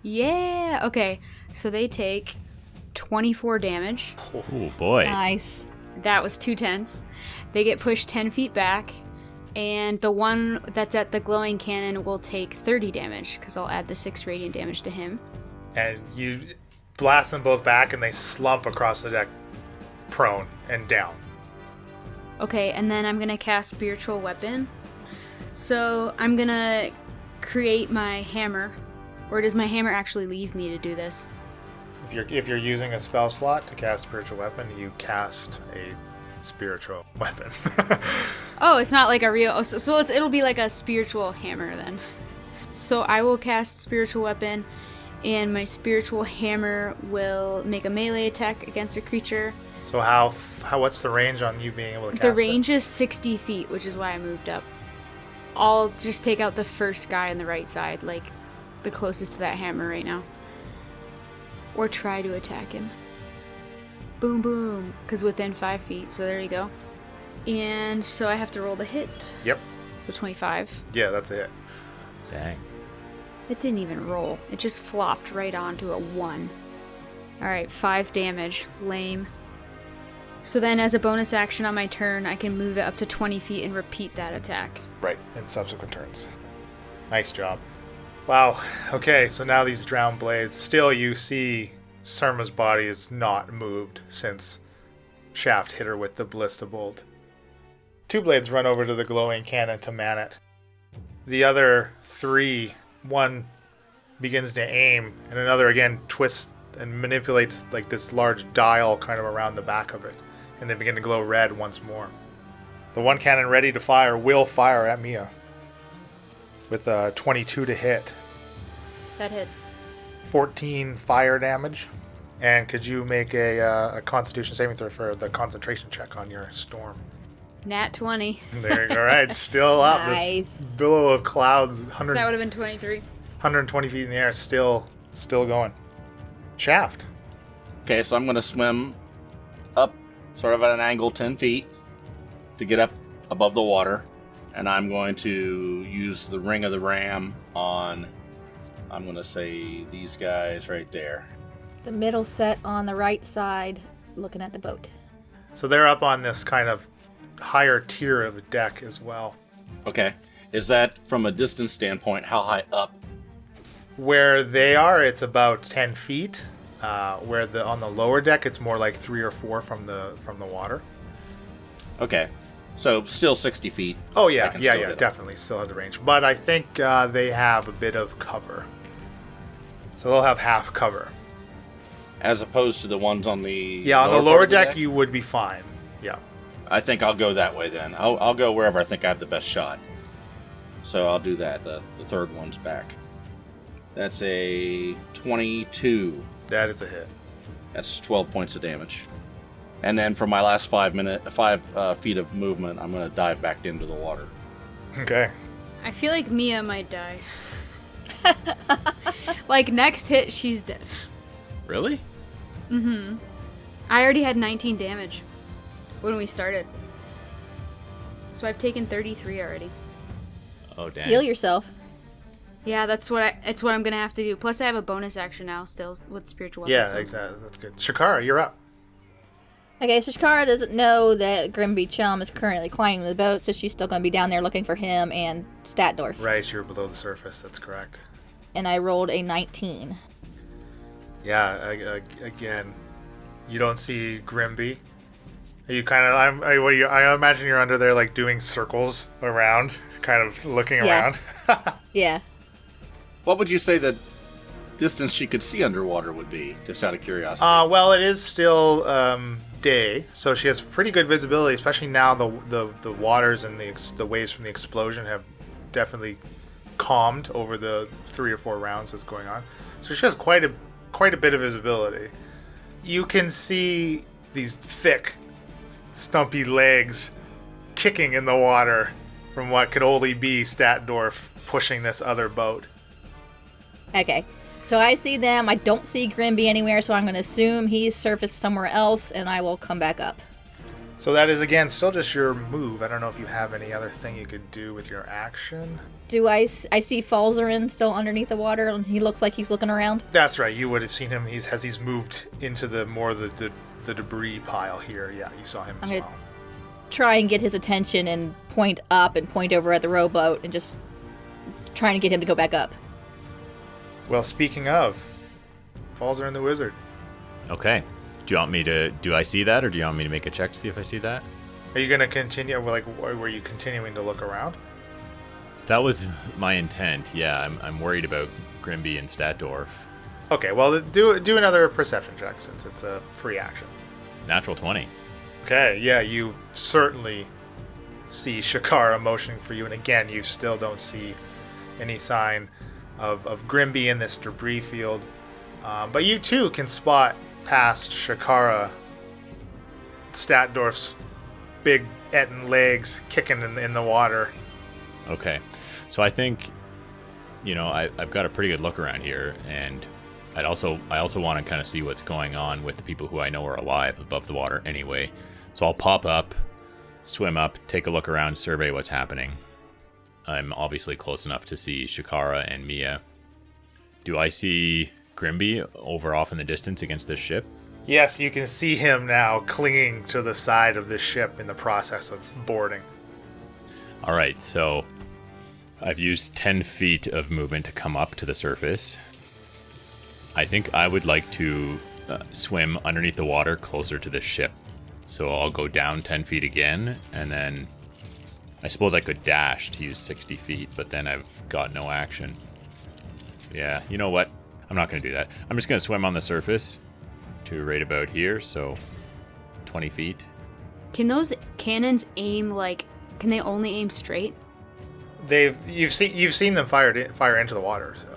Yeah! Okay, so they take 24 damage. Oh boy. Nice. That was 2 10s. They get pushed 10 feet back, and the one that's at the glowing cannon will take 30 damage, because I'll add the 6 radiant damage to him. And you blast them both back, and they slump across the deck, prone and down. Okay, and then I'm going to cast Spiritual Weapon. So I'm going to create my hammer. Or does my hammer actually leave me to do this? If you're using a spell slot to cast Spiritual Weapon, you cast a spiritual weapon. Oh, it's not like a real... So it'll be like a spiritual hammer then. So I will cast Spiritual Weapon, and my spiritual hammer will make a melee attack against a creature. So what's the range on you being able to cast The range is 60 feet, which is why I moved up. I'll just take out the first guy on the right side, like the closest to that hammer right now. Or try to attack him. Boom, boom. Because within 5 feet, so there you go. And so I have to roll the hit. Yep. So 25. Yeah, that's a hit. Dang. It didn't even roll. It just flopped right onto a 1. Alright, 5 damage. Lame. So then as a bonus action on my turn, I can move it up to 20 feet and repeat that attack. Right, in subsequent turns. Nice job. Wow. Okay, so now these drowned blades. Still, you see Surma's body is not moved since Shaft hit her with the ballista bolt. 2 blades run over to the glowing cannon to man it. The other 3, one begins to aim, and another again twists and manipulates like this large dial kind of around the back of it, and they begin to glow red once more. The one cannon ready to fire will fire at Mia with a 22 to hit. That hits. 14 fire damage. And could you make a Constitution saving throw for the concentration check on your storm? Nat 20. There you go. All right, still up. Nice. This billow of clouds, So that would have been 23. 120 feet in the air, still going. Shaft. Okay, so I'm going to swim up sort of at an angle 10 feet to get up above the water. And I'm going to use the Ring of the Ram on, I'm going to say, these guys right there. The middle set on the right side, looking at the boat. So they're up on this kind of higher tier of the deck as well. Okay. Is that, from a distance standpoint, how high up? Where they are, it's about 10 feet. Where on the lower deck, it's more like 3 or 4 from the water. Okay. So still 60 feet. Oh I yeah, can yeah, still yeah, hit 'em. definitely still have the range. But I think they have a bit of cover. So they'll have half cover. As opposed to the ones on the Yeah, on the part lower of the deck, you would be fine. Yeah. I think I'll go that way then. I'll go wherever I think I have the best shot. So I'll do that. The third one's back. That's a 22. That is a hit. That's 12 points of damage. And then for my last 5 feet of movement, I'm going to dive back into the water. Okay. I feel like Mia might die. Like, next hit, she's dead. Really? Mm-hmm. I already had 19 damage when we started. So I've taken 33 already. Oh, dang. Heal yourself. Yeah, it's what I'm gonna have to do. Plus I have a bonus action now still with spiritual weapons. Yeah, so- exactly. That's good. Shakara, you're up. Okay, so Shakara doesn't know that Grimby Chum is currently climbing the boat, so she's still going to be down there looking for him and Statdorf. Right, you're below the surface. That's correct. And I rolled a 19. Yeah, again, you don't see Grimby. You kind of, I imagine you're under there like doing circles around, kind of looking Yeah. around. Yeah. What would you say that distance she could see underwater would be, just out of curiosity. Well, it is still day, so she has pretty good visibility, especially now the waters and the waves from the explosion have definitely calmed over the 3 or 4 rounds that's going on. So she has quite a bit of visibility. You can see these thick, stumpy legs kicking in the water from what could only be Statdorf pushing this other boat. Okay. So I see them. I don't see Grimby anywhere, so I'm going to assume he's surfaced somewhere else, and I will come back up. So that is, again, still just your move. I don't know if you have any other thing you could do with your action. Do I see Falzarin still underneath the water, and he looks like he's looking around? That's right. You would have seen him. He's moved into the debris pile here. Yeah, you saw him as well. Try and get his attention and point up and point over at the rowboat and just trying to get him to go back up. Well, speaking of, Falzarin the Wizard. Okay. Do you want me to... Do I see that, or do you want me to make a check to see if I see that? Are you going to continue... Like, were you continuing to look around? That was my intent, yeah. I'm worried about Grimby and Statdorf. Okay, well, do another perception check since it's a free action. Natural 20. Okay, yeah, you certainly see Shakara motioning for you, and again, you still don't see any sign of Grimby in this debris field. But you too can spot past Shakara Statdorf's big Etten legs kicking in the water. Okay, so I think, I've got a pretty good look around here, and I also want to kind of see what's going on with the people who I know are alive above the water anyway. So I'll pop up, swim up, take a look around, survey what's happening. I'm obviously close enough to see Shakara and Mia. Do I see Grimby over off in the distance against this ship? Yes, you can see him now clinging to the side of this ship in the process of boarding. All right, so I've used 10 feet of movement to come up to the surface. I think I would like to swim underneath the water closer to the ship. So I'll go down 10 feet again, and then I suppose I could dash to use 60 feet, but then I've got no action. Yeah, you know what? I'm not going to do that. I'm just going to swim on the surface to right about here, so 20 feet. Can those cannons aim, can they only aim straight? You've seen them fire into the water, so.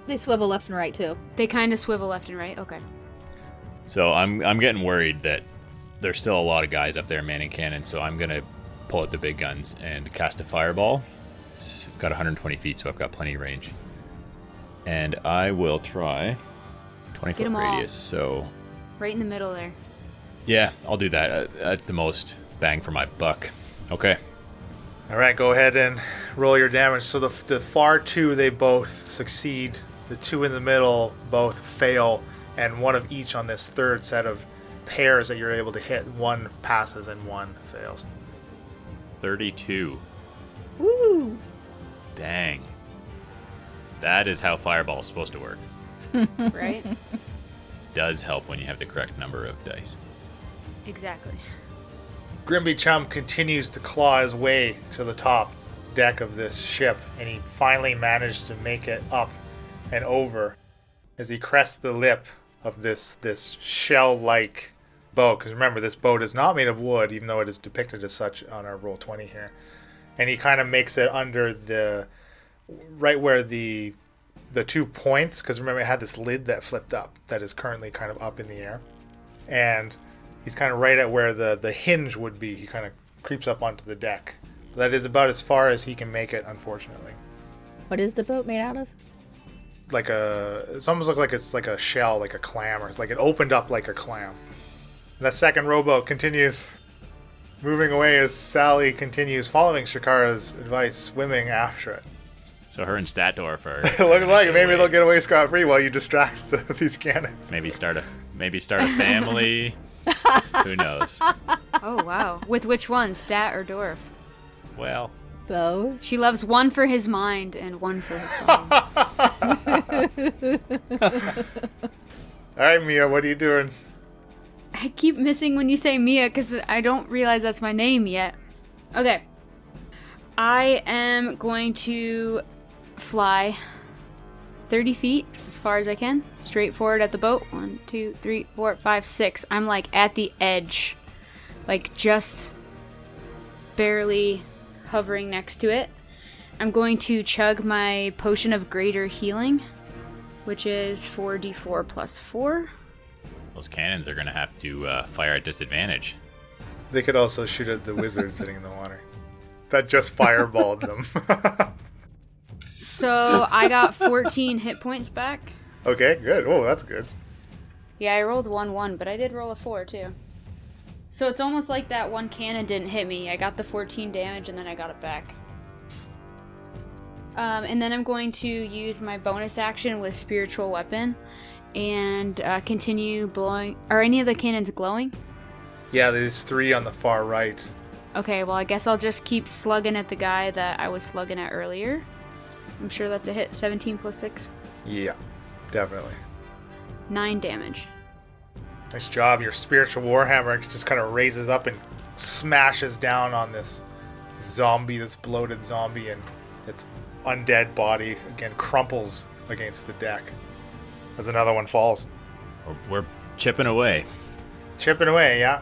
They swivel left and right, too. They kind of swivel left and right? Okay. So I'm getting worried that there's still a lot of guys up there manning cannons, so I'm going to pull out the big guns and cast a fireball. It's got 120 feet, so I've got plenty of range. And I will try 20-foot radius, so... Right in the middle there. Yeah, I'll do that. That's the most bang for my buck. Okay. All right, go ahead and roll your damage. So the far two, they both succeed. The two in the middle both fail, and one of each on this third set of pairs that you're able to hit. One passes and one fails. 32. Woo! Dang. That is how Fireball is supposed to work. Right? Does help when you have the correct number of dice. Exactly. Grimby Chum continues to claw his way to the top deck of this ship, and he finally managed to make it up and over as he crests the lip of this shell-like boat. Because remember, this boat is not made of wood, even though it is depicted as such on our Roll20 here. And he kind of makes it under right where the 2 points, because remember it had this lid that flipped up that is currently kind of up in the air. And he's kind of right at where the hinge would be. He kind of creeps up onto the deck. But that is about as far as he can make it, unfortunately. What is the boat made out of? It's almost like it's like a shell, like a clam, or it's like it opened up like a clam. And that second rowboat continues moving away as Sally continues following Shakara's advice, swimming after it. So her and Statdorf are... It looks like maybe they'll get away scot-free while you distract these cannons. Maybe start a family. Who knows? Oh, wow. With which one, Stat or Dorf? Well... Both. She loves one for his mind and one for his body. All right, Mia, what are you doing? I keep missing when you say Mia because I don't realize that's my name yet. Okay. I am going to fly 30 feet as far as I can. Straight forward at the boat. 1, 2, 3, 4, 5, 6. I'm like at the edge. Like just barely hovering next to it. I'm going to chug my potion of greater healing, which is 4d4 plus 4. Those cannons are going to have to fire at disadvantage. They could also shoot at the wizard sitting in the water. That just fireballed them. So I got 14 hit points back. Okay, good. Oh, that's good. Yeah, I rolled 1-1, but I did roll a 4 too. So it's almost like that one cannon didn't hit me. I got the 14 damage and then I got it back. And then I'm going to use my bonus action with Spiritual Weapon and continue blowing. Are any of the cannons glowing? Yeah, there's 3 on the far right. Okay, well, I guess I'll just keep slugging at the guy that I was slugging at earlier. I'm sure that's a hit. 17 plus 6. Yeah, definitely. 9 damage. Nice job. Your spiritual warhammer just kind of raises up and smashes down on this zombie, this bloated zombie, and its undead body again crumples against the deck as another one falls. We're chipping away. Chipping away, yeah.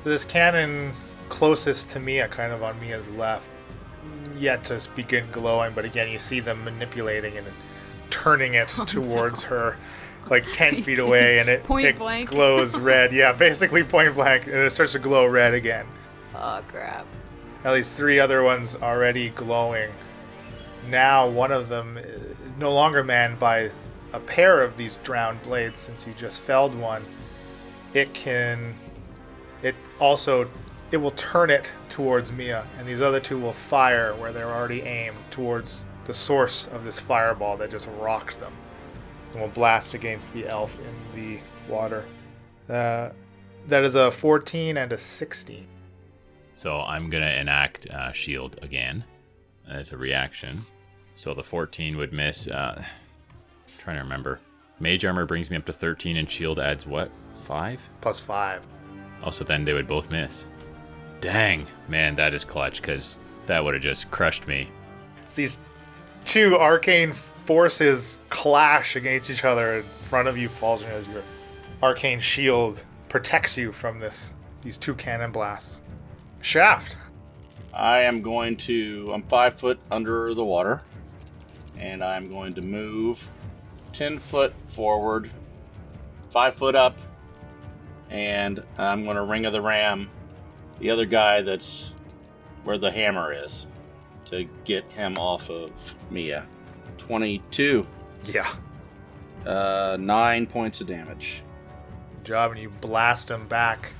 This cannon closest to Mia, kind of on Mia's left, yet to begin glowing, but again you see them manipulating and turning it towards her like 10 feet away, and it blank. glows red. Yeah, basically point blank, and it starts to glow red again. Oh, crap. At least 3 other ones already glowing. Now one of them is no longer manned by a pair of these drowned blades, since you just felled one. It will turn it towards Mia, and these other 2 will fire where they're already aimed towards the source of this fireball that just rocked them, and will blast against the elf in the water. That is a 14 and a 16. So I'm going to enact shield again as a reaction. So the 14 would miss. Trying to remember. Mage armor brings me up to 13, and shield adds what? 5? Plus 5. Also, then they would both miss. Dang. Man, that is clutch, because that would have just crushed me. It's these 2 arcane forces clash against each other in front of you, falls as your arcane shield protects you from these 2 cannon blasts. Shaft. I'm 5 foot under the water, and I'm going to move 10 foot forward, 5 foot up, and I'm going to Ring of the Ram the other guy that's where the hammer is to get him off of Mia. 22. Yeah. 9 points of damage. Good job, and you blast him back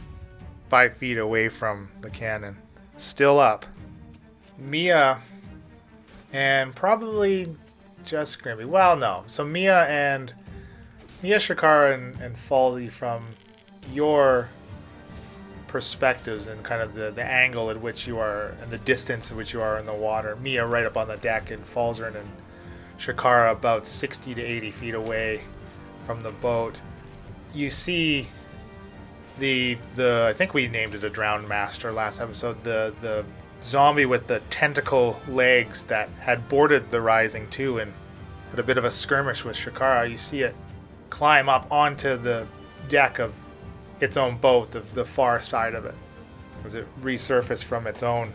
5 feet away from the cannon. Still up. Mia and probably just Grimby. Well, no. So Mia, Shakara, and Faldy, from your perspectives and kind of the angle at which you are and the distance at which you are in the water. Mia right up on the deck, and Falzern and Shakara about 60 to 80 feet away from the boat. You see the I think we named it a Drowned Master last episode, the zombie with the tentacle legs that had boarded the Rising 2 and had a bit of a skirmish with Shakara. You see it climb up onto the deck of its own boat, the far side of it, as it resurfaced from its own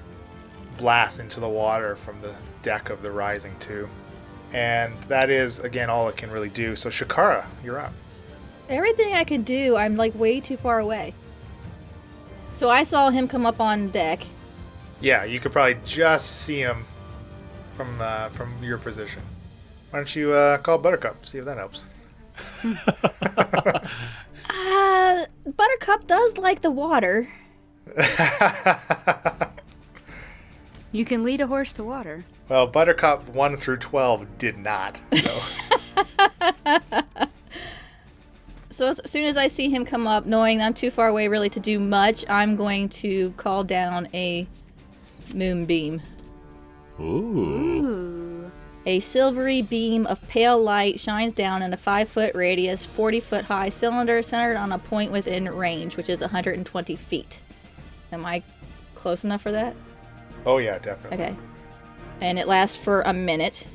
blast into the water from the deck of the Rising 2. And that is, again, all it can really do. So Shakara, you're up. Everything I could do, I'm like way too far away. So I saw him come up on deck. Yeah, you could probably just see him from your position. Why don't you call Buttercup, see if that helps. Buttercup does like the water. You can lead a horse to water. Well, Buttercup 1 through 12 did not. So. So as soon as I see him come up, knowing I'm too far away really to do much, I'm going to call down a moonbeam. Ooh. A silvery beam of pale light shines down in a 5-foot radius, 40-foot high cylinder centered on a point within range, which is 120 feet. Am I close enough for that? Oh yeah, definitely. Okay. And it lasts for a minute.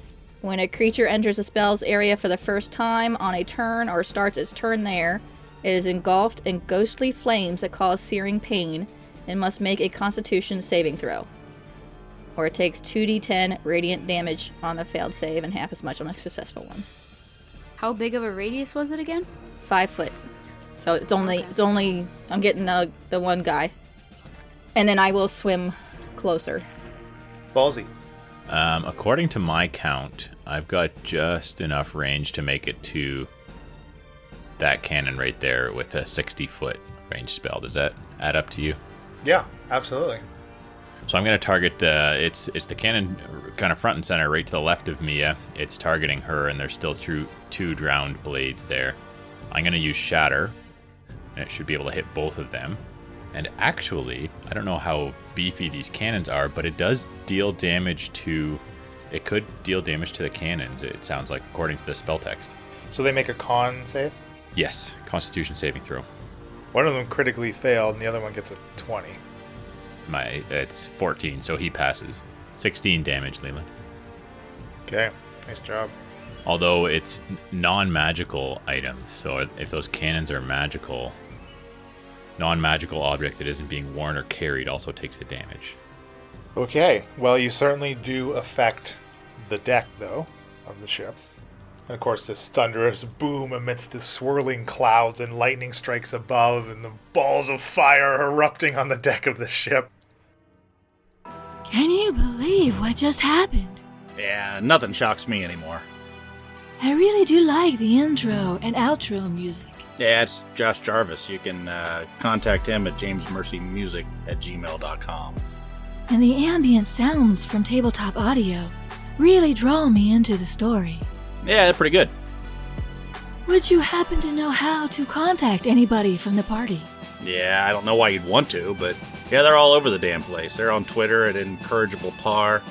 When a creature enters a spell's area for the first time on a turn or starts its turn there, it is engulfed in ghostly flames that cause searing pain and must make a Constitution saving throw. Or it takes 2d10 radiant damage on a failed save and half as much on a successful one. How big of a radius was it again? 5 foot. So it's only I'm getting the one guy. And then I will swim closer. Ballsy. According to my count, I've got just enough range to make it to that cannon right there with a 60-foot range spell. Does that add up to you? Yeah, absolutely. So I'm going to target it's the cannon kind of front and center right to the left of Mia. It's targeting her, and there's still two drowned blades there. I'm going to use Shatter, and it should be able to hit both of them. And actually, I don't know how beefy these cannons are, but it does deal damage to... It could deal damage to the cannons, it sounds like, according to the spell text. So they make a con save? Yes, Constitution saving throw. One of them critically failed, and the other one gets a 20. It's 14, so he passes. 16 damage, Leland. Okay, nice job. Although it's non-magical items, so if those cannons are magical, non-magical object that isn't being worn or carried also takes the damage. Okay, well, you certainly do affect the deck, though, of the ship. And of course, this thunderous boom amidst the swirling clouds and lightning strikes above and the balls of fire erupting on the deck of the ship. Can you believe what just happened? Yeah, nothing shocks me anymore. I really do like the intro and outro music. Yeah, it's Josh Jarvis. You can contact him at jamesmercymusic@gmail.com. And the ambient sounds from tabletop audio really draw me into the story. Yeah, they're pretty good. Would you happen to know how to contact anybody from the party? Yeah, I don't know why you'd want to, but yeah, they're all over the damn place. They're on Twitter at Incorrigible Par,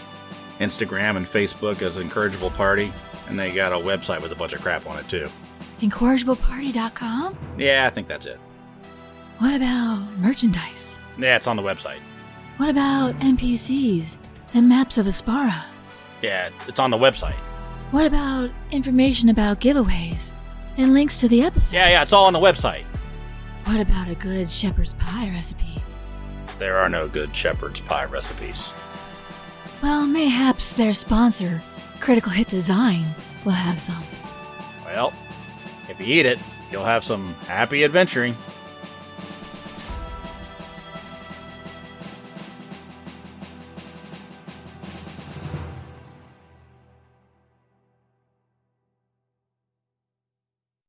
Instagram and Facebook as Incorrigible Party, and they got a website with a bunch of crap on it too. Incorrigibleparty.com? Yeah, I think that's it. What about merchandise? Yeah, it's on the website. What about NPCs and maps of Aspara? Yeah, it's on the website. What about information about giveaways and links to the episodes? Yeah, it's all on the website. What about a good shepherd's pie recipe? There are no good shepherd's pie recipes. Well, mayhaps their sponsor, Critical Hit Design, will have some. Well, if you eat it, you'll have some happy adventuring.